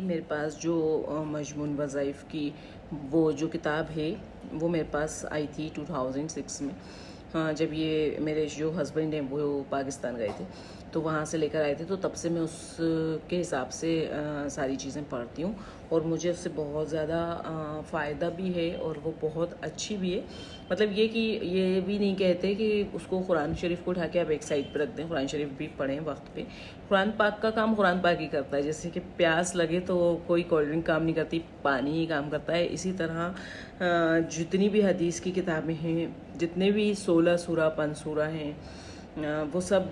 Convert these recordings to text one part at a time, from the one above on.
मेरे पास जो मजमून वज़ाइफ़ की वो जो किताब है वो मेरे पास आई थी 2006 में। हाँ, जब ये मेरे जो हस्बैंड हैं वो पाकिस्तान गए थे तो वहाँ से लेकर आए थे, तो तब से मैं उसके हिसाब से सारी चीज़ें पढ़ती हूँ और मुझे उससे बहुत ज़्यादा फ़ायदा भी है और वो बहुत अच्छी भी है। मतलब ये कि ये भी नहीं कहते कि उसको कुरान शरीफ को उठा के आप एक साइड पर रख दें, कुरान शरीफ भी पढ़ें वक्त पे। कुरान पाक का काम कुरान पाक ही करता है। जैसे कि प्यास लगे तो कोई कोल्ड ड्रिंक काम नहीं करती, पानी ही काम करता है। इसी तरह जितनी भी हदीस की किताबें हैं, जितने भी 16 सूरा 5 सूरा हैं, वो सब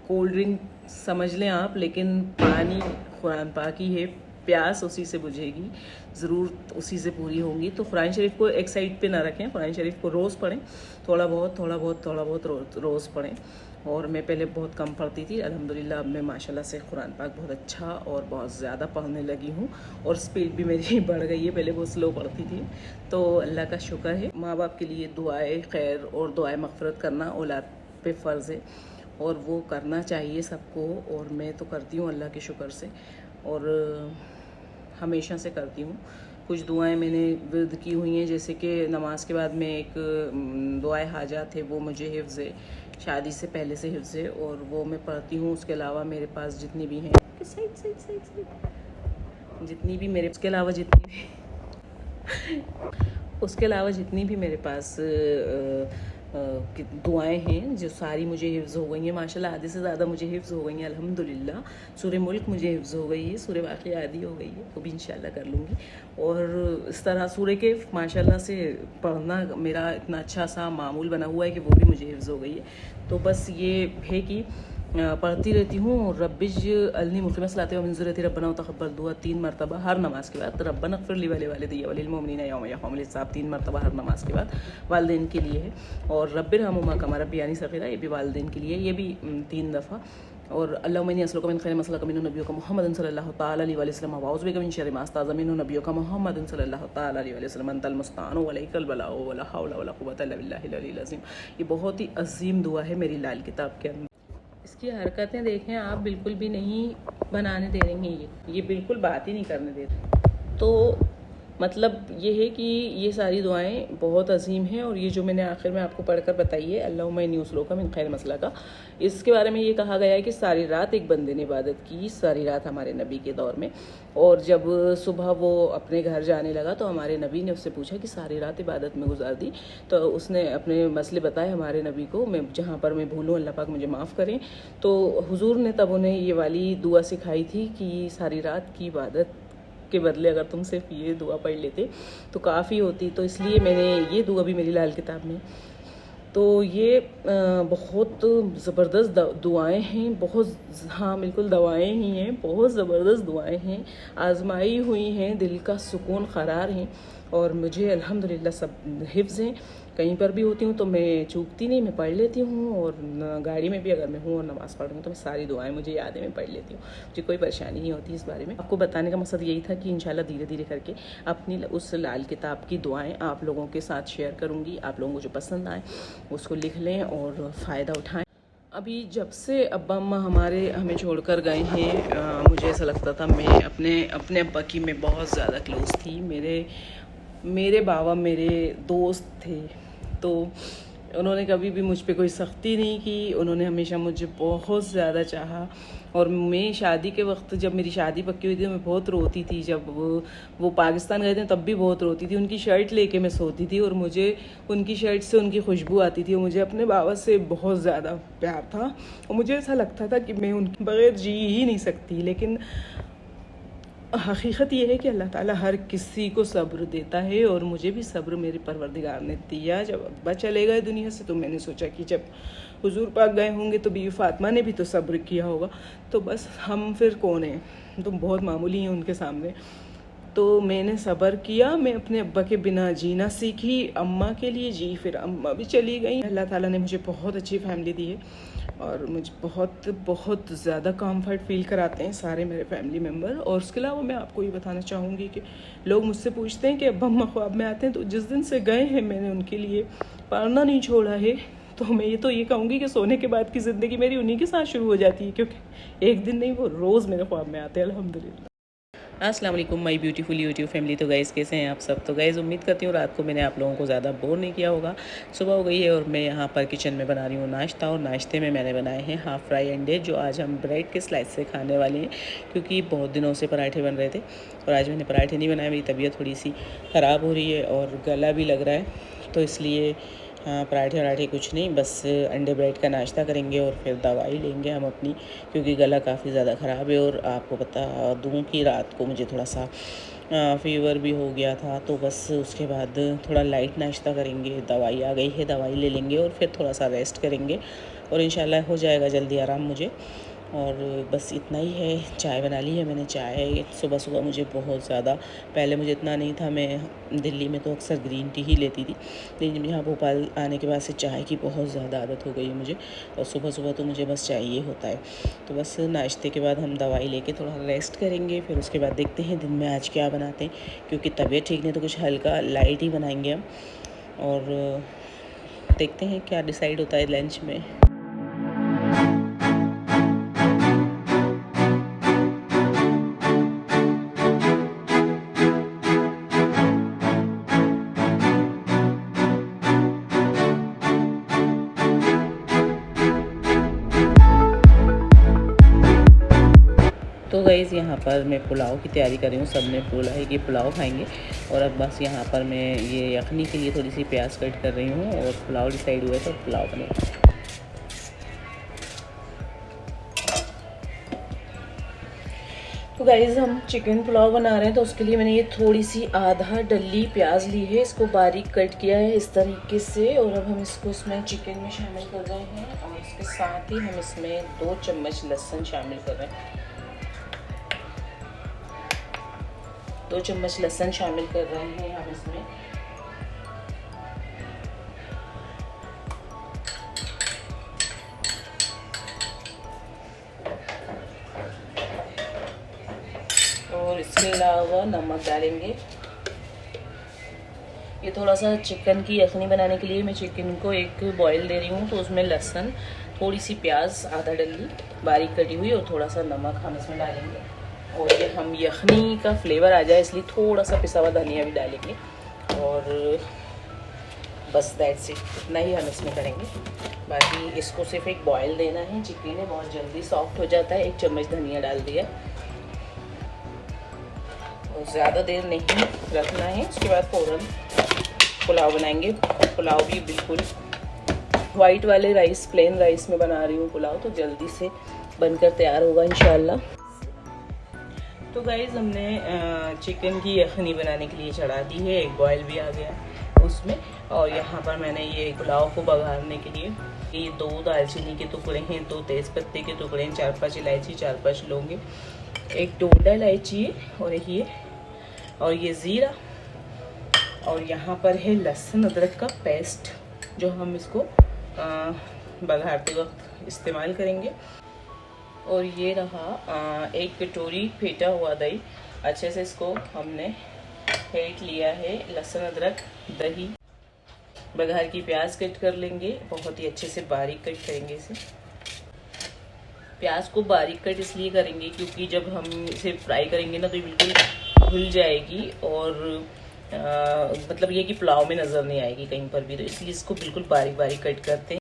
कोल्ड ड्रिंक समझ लें आप, लेकिन पानी कुरान पाक ही है। प्यास उसी से बुझेगी, ज़रूरत उसी से पूरी होंगी। तो कुरान शरीफ को एक साइड पे ना रखें, कुरान शरीफ को रोज़ पढ़ें, थोड़ा बहुत रोज़ पढ़ें। और मैं पहले बहुत कम पढ़ती थी, अल्हम्दुलिल्लाह अब मैं माशाल्लाह से कुरान पाक बहुत अच्छा और बहुत ज़्यादा पढ़ने लगी हूँ और स्पीड भी मेरी बढ़ गई है। पहले बहुत स्लो पढ़ती थी, तो अल्लाह का शुक्र है। माँ बाप के लिए दुआए खैर और दुआए मग़फ़िरत करना औलाद पे फ़र्ज़ है और वो करना चाहिए सबको, और मैं तो करती हूँ अल्लाह के शुक्र से, और हमेशा से करती हूँ। कुछ दुआएं मैंने विर्द की हुई हैं, जैसे कि नमाज के बाद में एक दुआए हाजात है, वो मुझे हिफ्ज़ है, शादी से पहले से हिफ्ज़ है और वो मैं पढ़ती हूँ। उसके अलावा मेरे पास जितनी भी हैं जितनी भी मेरे उसके अलावा जितनी भी उसके अलावा जितनी भी मेरे पास दुआएं हैं, जो सारी मुझे हिफ्ज़ हो गई हैं माशाल्लाह। आधे से ज़्यादा मुझे हिफ्ज़ हो गई हैं अल्हम्दुलिल्लाह। सूरह मुल्क मुझे हिफ्ज़ हो गई है, सूरह वाक़िया आधी हो गई है, वो भी इंशाल्लाह कर लूँगी। और इस तरह सूरह के माशाल्लाह से पढ़ना मेरा इतना अच्छा सा मामूल बना हुआ है कि वो भी मुझे हिफ्ज़ हो गई है। तो बस ये है कि पढ़ती रहती हूँ। और रब्बिज अलनी मुक़िम सलाते व मिन ज़ुर्रियती रब्बना तक़ब्बल दुआ 3 मरतबा हर नमाज के बाद। रब्बना इग़फ़िर ली व लिवालिदैया व लिलमुमिनीना यौम यक़ूमुल हिसाब 3 मरतबा हर नमाज के बाद वालिदैन के लिए है। और रब्बिरहमुहुमा कमा रब्बयानी सग़ीरा, ये भी वालिदैन के लिए, ये भी 3 दफ़ा। और अल्लाहुम्मा इन्नी अस्अलुका मिन खैरि मा सअलका मिन्हु नबियुका मुहम्मदुन सल्लल्लाहु तआला अलैहि वसल्लम व अऊज़ु बिका मिन शर्रि मा इस्तअज़ा मिन्हु नबियुका मुहम्मदुन सल्लल्लाहु तआला अलैहि वसल्लम अंतल मुस्तआनु व अलैकल बलागु व ला हौला व ला कुव्वता इल्ला बिल्लाहिल अलिय्यिल अज़ीम। ये बहुत ही अज़ीम दुआ है मेरी लाल किताब के अंदर। इसकी हरकतें देखें आप, बिल्कुल भी नहीं बनाने दे रही हैं, ये बिल्कुल बात ही नहीं करने दे रही। तो मतलब ये है कि ये सारी दुआएं बहुत अजीम हैं। और ये जो मैंने आखिर में आपको पढ़कर बताई है, अल्लाहुम्मा इन्नी उसलुका मिन खैरि मसला का, इसके बारे में ये कहा गया है कि सारी रात एक बंदे ने इबादत की, सारी रात हमारे नबी के दौर में। और जब सुबह वो अपने घर जाने लगा तो हमारे नबी ने उससे पूछा कि सारी रात इबादत में गुजार दी, तो उसने अपने मसले बताए हमारे नबी को, मैं जहाँ पर मैं भूलूँ अल्लाह पाक मुझे माफ़ करें। तो हुजूर ने तब उन्हें ये वाली दुआ सिखाई थी कि सारी रात की इबादत के बदले अगर तुम सिर्फ ये दुआ पढ़ लेते तो काफ़ी होती। तो इसलिए मैंने ये दुआ भी मेरी लाल किताब में। तो ये बहुत ज़बरदस्त दुआएं हैं, बहुत, हाँ बिल्कुल दवाएं ही हैं, बहुत ज़बरदस्त दुआएं हैं, आजमाई हुई हैं, दिल का सुकून क़रार हैं। और मुझे अल्हम्दुलिल्लाह सब हिफ्ज़ हैं। कहीं पर भी होती हूँ तो मैं चूकती नहीं, मैं पढ़ लेती हूँ। और गाड़ी में भी अगर मैं हूँ और नमाज़ पढ़ रही हूँ तो मैं सारी दुआएं मुझे याद है, मैं पढ़ लेती हूँ, मुझे कोई परेशानी नहीं होती इस बारे में। आपको बताने का मकसद यही था कि इंशाल्लाह धीरे धीरे करके अपनी उस लाल किताब की दुआएं आप लोगों के साथ शेयर करूँगी। आप लोगों को जो पसंद आए उसको लिख लें और फ़ायदा उठाएँ। अभी जब से अब्बा अम्मा हमारे हमें छोड़कर गए हैं, मुझे ऐसा लगता था, मैं अपने अब्बा की मैं बहुत ज़्यादा क्लोज़ थी। मेरे बाबा मेरे दोस्त थे, तो उन्होंने कभी भी मुझ पे कोई सख्ती नहीं की, उन्होंने हमेशा मुझे बहुत ज़्यादा चाहा। और मैं शादी के वक्त, जब मेरी शादी पक्की हुई थी, मैं बहुत रोती थी। जब वो पाकिस्तान गए थे तब भी बहुत रोती थी। उनकी शर्ट लेके मैं सोती थी और मुझे उनकी शर्ट से उनकी खुशबू आती थी। और मुझे अपने बाबा से बहुत ज़्यादा प्यार था और मुझे ऐसा लगता था कि मैं उनके बगैर जी ही नहीं सकती। लेकिन हकीकत ये है कि अल्लाह ताला हर किसी को सब्र देता है और मुझे भी सब्र मेरे परवरदिगार ने दिया। जब अब्बा चले गए दुनिया से तो मैंने सोचा कि जब हुजूर पाक गए होंगे तो बीवी फातिमा ने भी तो सब्र किया होगा, तो बस हम फिर कौन हैं, तुम बहुत मामूली हैं उनके सामने। तो मैंने सब्र किया, मैं अपने अब्बा के बिना जीना सीखी, अम्मा के लिए जी, फिर अम्मा भी चली गई। अल्लाह ताला ने मुझे बहुत अच्छी फैमिली दी है और मुझे बहुत बहुत ज़्यादा कम्फर्ट फील कराते हैं सारे मेरे फैमिली मेम्बर। और उसके अलावा मैं आपको ये बताना चाहूँगी कि लोग मुझसे पूछते हैं कि अब्बा अम्मा ख्वाब में आते हैं, तो जिस दिन से गए हैं मैंने उनके लिए पढ़ना नहीं छोड़ा है। तो मैं ये कहूँगी कि सोने के बाद की ज़िंदगी मेरी उन्हीं के साथ शुरू हो जाती है, क्योंकि एक दिन नहीं, वो रोज़ मेरे ख्वाब में आते हैं अल्हम्दुलिल्लाह। अस्सलाम वालेकुम माय ब्यूटीफुल यूट्यूब फैमिली। तो गाइज़ कैसे हैं आप सब। तो गाइज़ उम्मीद करती हूँ रात को मैंने आप लोगों को ज़्यादा बोर नहीं किया होगा। सुबह हो गई है और मैं यहाँ पर किचन में बना रही हूँ नाश्ता, और नाश्ते में मैंने बनाए हैं हाफ़ फ्राई अंडे, जो आज हम ब्रेड के स्लाइस से खाने वाले हैं, क्योंकि बहुत दिनों से पराठे बन रहे थे और आज मैंने पराठे नहीं बनाए। मेरी तबीयत थोड़ी सी ख़राब हो रही है और गला भी लग रहा है, तो इसलिए हाँ, पराठे वराठे कुछ नहीं, बस अंडे ब्रेड का नाश्ता करेंगे और फिर दवाई लेंगे हम अपनी, क्योंकि गला काफ़ी ज़्यादा ख़राब है। और आपको बता दूँ कि रात को मुझे थोड़ा सा फ़ीवर भी हो गया था, तो बस उसके बाद थोड़ा लाइट नाश्ता करेंगे। दवाई आ गई है, दवाई ले लेंगे और फिर थोड़ा सा रेस्ट करेंगे और इंशाल्लाह हो जाएगा जल्दी आराम मुझे। और बस इतना ही है। चाय बना ली है मैंने। चाय सुबह सुबह मुझे बहुत ज़्यादा, पहले मुझे इतना नहीं था, मैं दिल्ली में तो अक्सर ग्रीन टी ही लेती थी, लेकिन यहाँ भोपाल आने के बाद से चाय की बहुत ज़्यादा आदत हो गई है मुझे, और सुबह सुबह तो मुझे बस चाहिए होता है। तो बस नाश्ते के बाद हम दवाई लेके थोड़ा रेस्ट करेंगे, फिर उसके बाद देखते हैं दिन में आज क्या बनाते हैं, क्योंकि तबीयत ठीक नहीं, तो कुछ हल्का लाइट ही बनाएंगे हम, और देखते हैं क्या डिसाइड होता है लंच में। तो गाइज़ यहाँ पर मैं पुलाव की तैयारी कर रही हूँ। सब ने बोला है कि पुलाव खाएंगे, और अब बस यहाँ पर मैं ये यखनी के लिए थोड़ी सी प्याज कट कर रही हूँ, और पुलाव डिसाइड हुआ है तो पुलाव बनेगा। तो गाइज़ हम चिकन पुलाव बना रहे हैं, तो उसके लिए मैंने ये थोड़ी सी आधा डली प्याज ली है, इसको बारीक कट किया है इस तरीके से, और अब हम इसको इसमें चिकन में शामिल कर रहे हैं, और इसके साथ ही हम इसमें 2 चम्मच लहसुन शामिल कर रहे हैं। 2 चम्मच लहसुन शामिल कर रहे हैं हम इसमें। और इसके अलावा नमक डालेंगे। ये थोड़ा सा चिकन की यखनी बनाने के लिए मैं चिकन को एक बॉईल दे रही हूँ, तो उसमें लहसुन, थोड़ी सी प्याज आधा डली बारीक कटी हुई, और थोड़ा सा नमक हम इसमें डालेंगे। और ये हम यखनी का फ्लेवर आ जाए इसलिए थोड़ा सा पिसा हुआ धनिया भी डालेंगे, और बस दैट्स इट, इतना ही हम इसमें करेंगे। बाकी इसको सिर्फ एक बॉईल देना है। चिकन है बहुत जल्दी सॉफ्ट हो जाता है। 1 चम्मच धनिया डाल दिया, और ज़्यादा देर नहीं रखना है। उसके बाद फ़ौरन पुलाव बनाएंगे। पुलाव भी बिल्कुल वाइट वाले राइस, प्लेन राइस में बना रही हूँ पुलाव, तो जल्दी से बनकर तैयार होगा इंशाल्लाह। तो गाइज़ हमने चिकन की यखनी बनाने के लिए चढ़ा दी है, एक बॉयल भी आ गया उसमें, और यहाँ पर मैंने ये पुलाव को बघारने के लिए ये 2 दालचीनी के टुकड़े हैं, 2 तेज़पत्ते के टुकड़े हैं, 4-5 इलायची, 4-5 लौंगे, 1 टोडा इलायची है, और ये ज़ीरा, और यहाँ पर है लहसुन अदरक का पेस्ट, जो हम इसको बघारते वक्त इस्तेमाल करेंगे। और ये रहा 1 कटोरी फेंटा हुआ दही, अच्छे से इसको हमने फेंट लिया है। लहसुन अदरक, दही, बघार की प्याज कट कर लेंगे, बहुत ही अच्छे से बारीक कट करेंगे इसे। प्याज को बारीक कट इसलिए करेंगे क्योंकि जब हम इसे फ्राई करेंगे ना, तो ये बिल्कुल घुल जाएगी, और मतलब ये कि पुलाव में नज़र नहीं आएगी कहीं पर भी, तो इसलिए इसको बिल्कुल बारीक बारीक कट करते हैं।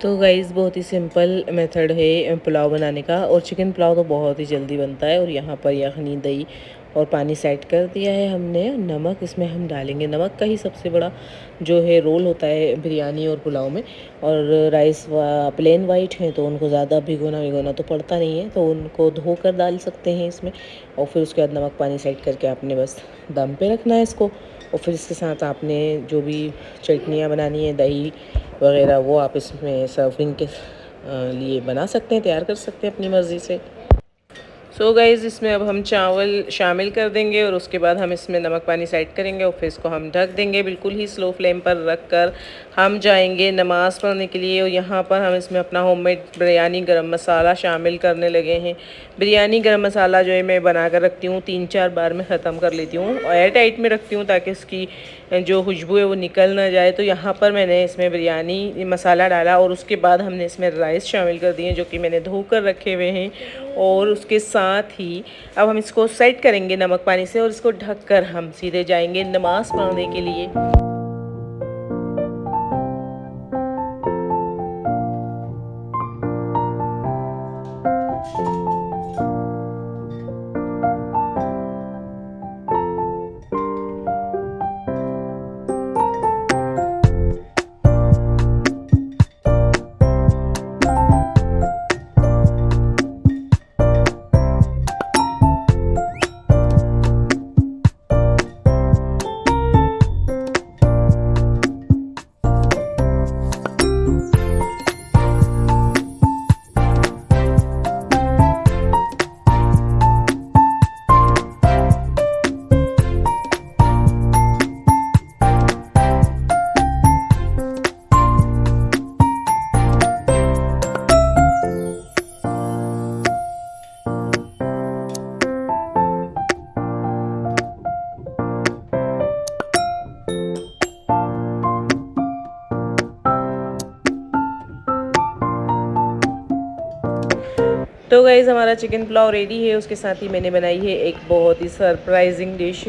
तो गाइज़ बहुत ही सिंपल मेथड है पुलाव बनाने का, और चिकन पुलाव तो बहुत ही जल्दी बनता है। और यहाँ पर यखनी, दही और पानी सेट कर दिया है हमने। नमक इसमें हम डालेंगे, नमक का ही सबसे बड़ा जो है रोल होता है बिरयानी और पुलाव में। और राइस प्लेन वाइट है तो उनको ज़्यादा भिगोना तो पड़ता नहीं है, तो उनको धोकर डाल सकते हैं इसमें। और फिर उसके बाद नमक पानी सेट करके आपने बस दम पे रखना है इसको। और फिर इसके साथ आपने जो भी चटनियाँ बनानी है, दही वगैरह, वो आप इसमें सर्विंग के लिए बना सकते हैं, तैयार कर सकते हैं अपनी मर्ज़ी से। सो गाइज़ इसमें अब हम चावल शामिल कर देंगे, और उसके बाद हम इसमें नमक पानी सेट करेंगे, और फिर इसको हम ढक देंगे। बिल्कुल ही स्लो फ्लेम पर रख कर हम जाएंगे नमाज़ पढ़ने के लिए। और यहाँ पर हम इसमें अपना होममेड बिरयानी गरम मसाला शामिल करने लगे हैं। बिरयानी गरम मसाला जो है मैं बना कर रखती हूँ, 3-4 बार में ख़त्म कर लेती हूँ, और एयर टाइट में रखती हूँ ताकि इसकी जो खुशबू है वो निकल ना जाए। तो यहाँ पर मैंने इसमें बिरयानी मसाला डाला, और उसके बाद हमने इसमें राइस शामिल कर दिए जो कि मैंने धोकर रखे हुए हैं। और उसके साथ ही अब हम इसको सेट करेंगे नमक पानी से, और इसको ढककर हम सीधे जाएंगे नमाज़ पढ़ने के लिए। तो गाइज़ हमारा चिकन पुलाव रेडी है। उसके साथ ही मैंने बनाई है एक बहुत ही सरप्राइजिंग डिश,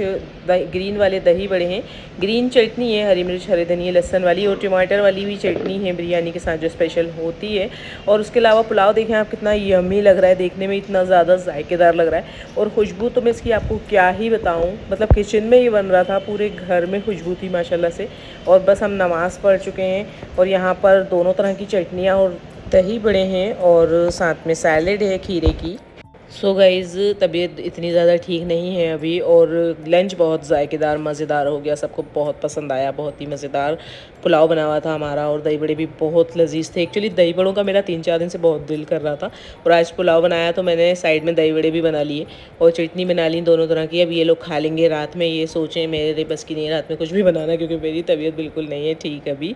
ग्रीन वाले दही बड़े हैं। ग्रीन चटनी है, हरी मिर्च, हरे धनिया, लहसुन वाली और टमाटर वाली भी चटनी है बिरयानी के साथ जो स्पेशल होती है। और उसके अलावा पुलाव देखें आप कितना यम्मी लग रहा है, देखने में इतना ज़्यादा जायकेदार लग रहा है। और खुशबू तो मैं इसकी आपको क्या ही बताऊँ, मतलब किचन में ही बन रहा था, पूरे घर में खुशबू थी माशाल्लाह से। और बस हम नमाज़ पढ़ चुके हैं, और यहाँ पर दोनों तरह की चटनियाँ और दही बड़े हैं, और साथ में सैलेड है खीरे की। सो गाइज़ तबीयत इतनी ज़्यादा ठीक नहीं है अभी, और लंच बहुत जायकेदार मज़ेदार हो गया, सबको बहुत पसंद आया। बहुत ही मज़ेदार पुलाव बना हुआ था हमारा, और दही बड़े भी बहुत लजीज़ थे। एक्चुअली दही बड़ों का मेरा 3-4 दिन से बहुत दिल कर रहा था, और आज पुलाव बनाया तो मैंने साइड में दही बड़े भी बना लिए और चटनी बना ली दोनों तरह की। अब ये लोग खा लेंगे रात में, ये सोचें मेरे बस की नहीं रात में कुछ भी बनाना, क्योंकि मेरी तबीयत बिल्कुल नहीं है ठीक अभी।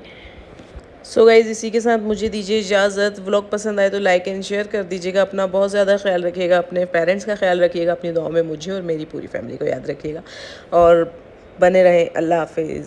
सो गाइज़ इसी के साथ मुझे दीजिए इजाज़त। व्लॉग पसंद आए तो लाइक एंड शेयर कर दीजिएगा। अपना बहुत ज़्यादा ख्याल रखिएगा, अपने पेरेंट्स का ख्याल रखिएगा, अपनी दुआओं में मुझे और मेरी पूरी फैमिली को याद रखिएगा, और बने रहें। अल्लाह हाफिज़।